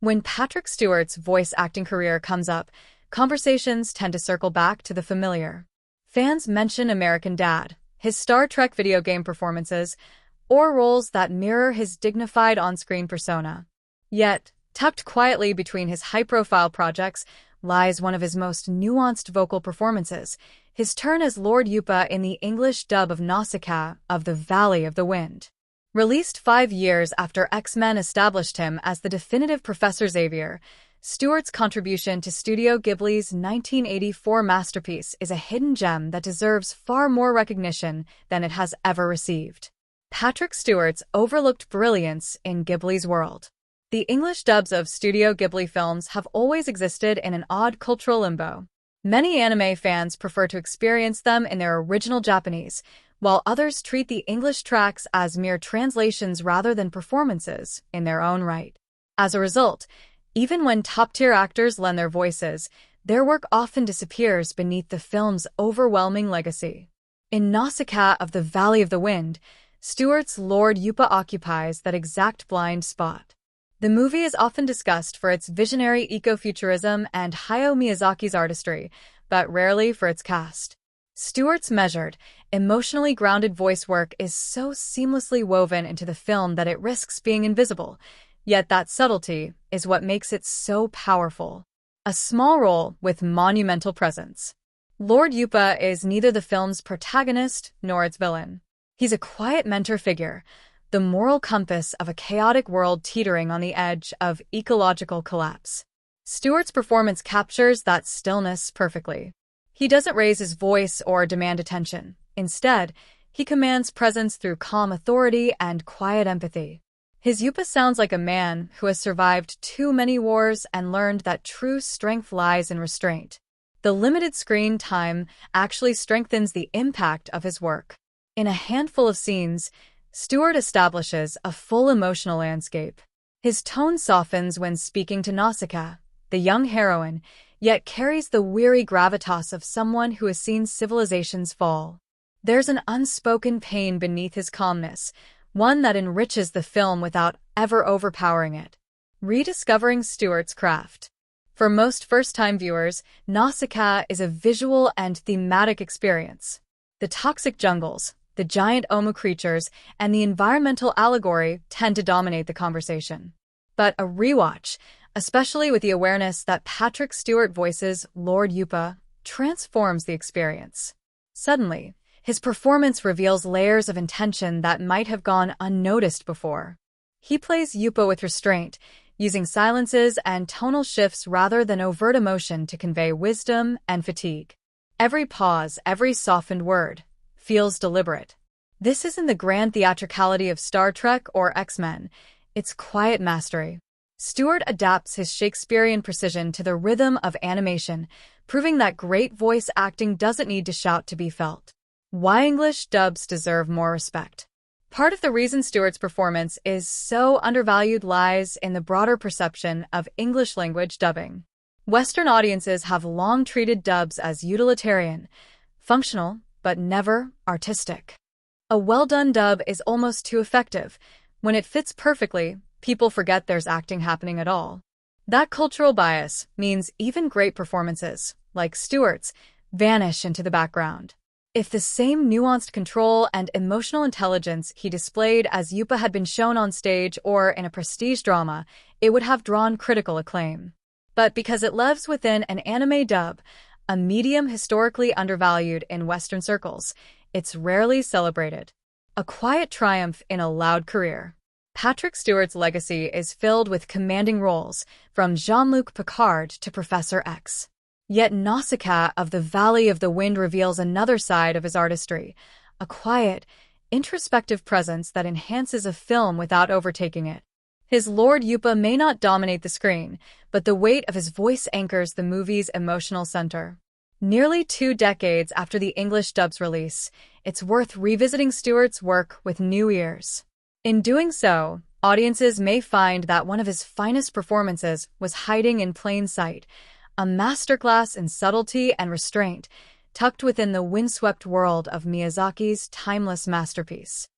When Patrick Stewart's voice acting career comes up, conversations tend to circle back to the familiar. Fans mention American Dad, his Star Trek video game performances, or roles that mirror his dignified on-screen persona. Yet, tucked quietly between his high-profile projects lies one of his most nuanced vocal performances, his turn as Lord Yupa in the English dub of Nausicaa of the Valley of the Wind. Released 5 years after X-Men established him as the definitive Professor Xavier, Stewart's contribution to Studio Ghibli's 1984 masterpiece is a hidden gem that deserves far more recognition than it has ever received. Patrick Stewart's overlooked brilliance in Ghibli's world. The English dubs of Studio Ghibli films have always existed in an odd cultural limbo. Many anime fans prefer to experience them in their original Japanese, while others treat the English tracks as mere translations rather than performances in their own right. As a result, even when top-tier actors lend their voices, their work often disappears beneath the film's overwhelming legacy. In Nausicaa of the Valley of the Wind, Stewart's Lord Yupa occupies that exact blind spot. The movie is often discussed for its visionary ecofuturism and Hayao Miyazaki's artistry, but rarely for its cast. Stewart's measured, emotionally grounded voice work is so seamlessly woven into the film that it risks being invisible, yet that subtlety is what makes it so powerful. A small role with monumental presence. Lord Yupa is neither the film's protagonist nor its villain. He's a quiet mentor figure, the moral compass of a chaotic world teetering on the edge of ecological collapse. Stewart's performance captures that stillness perfectly. He doesn't raise his voice or demand attention. Instead, he commands presence through calm authority and quiet empathy. His Yupa sounds like a man who has survived too many wars and learned that true strength lies in restraint. The limited screen time actually strengthens the impact of his work. In a handful of scenes, Stewart establishes a full emotional landscape. His tone softens when speaking to Nausicaa, the young heroine, yet carries the weary gravitas of someone who has seen civilizations fall. There's an unspoken pain beneath his calmness, one that enriches the film without ever overpowering it. Rediscovering Stewart's craft. For most first-time viewers, Nausicaa is a visual and thematic experience. The toxic jungles, the giant Omu creatures, and the environmental allegory tend to dominate the conversation. But a rewatch, especially with the awareness that Patrick Stewart voices Lord Yupa, transforms the experience. Suddenly, his performance reveals layers of intention that might have gone unnoticed before. He plays Yupa with restraint, using silences and tonal shifts rather than overt emotion to convey wisdom and fatigue. Every pause, every softened word, feels deliberate. This isn't the grand theatricality of Star Trek or X-Men, it's quiet mastery. Stewart adapts his Shakespearean precision to the rhythm of animation, proving that great voice acting doesn't need to shout to be felt. Why English dubs deserve more respect. Part of the reason Stewart's performance is so undervalued lies in the broader perception of English-language dubbing. Western audiences have long treated dubs as utilitarian, functional, but never artistic. A well-done dub is almost too effective. When it fits perfectly, people forget there's acting happening at all. That cultural bias means even great performances, like Stewart's, vanish into the background. If the same nuanced control and emotional intelligence he displayed as Yupa had been shown on stage or in a prestige drama, it would have drawn critical acclaim. But because it lives within an anime dub, a medium historically undervalued in Western circles, it's rarely celebrated. A quiet triumph in a loud career. Patrick Stewart's legacy is filled with commanding roles, from Jean-Luc Picard to Professor X. Yet Nausicaa of the Valley of the Wind reveals another side of his artistry, a quiet, introspective presence that enhances a film without overtaking it. His Lord Yupa may not dominate the screen, but the weight of his voice anchors the movie's emotional center. Nearly 2 decades after the English dub's release, it's worth revisiting Stewart's work with new ears. In doing so, audiences may find that one of his finest performances was hiding in plain sight, a masterclass in subtlety and restraint, tucked within the windswept world of Miyazaki's timeless masterpiece.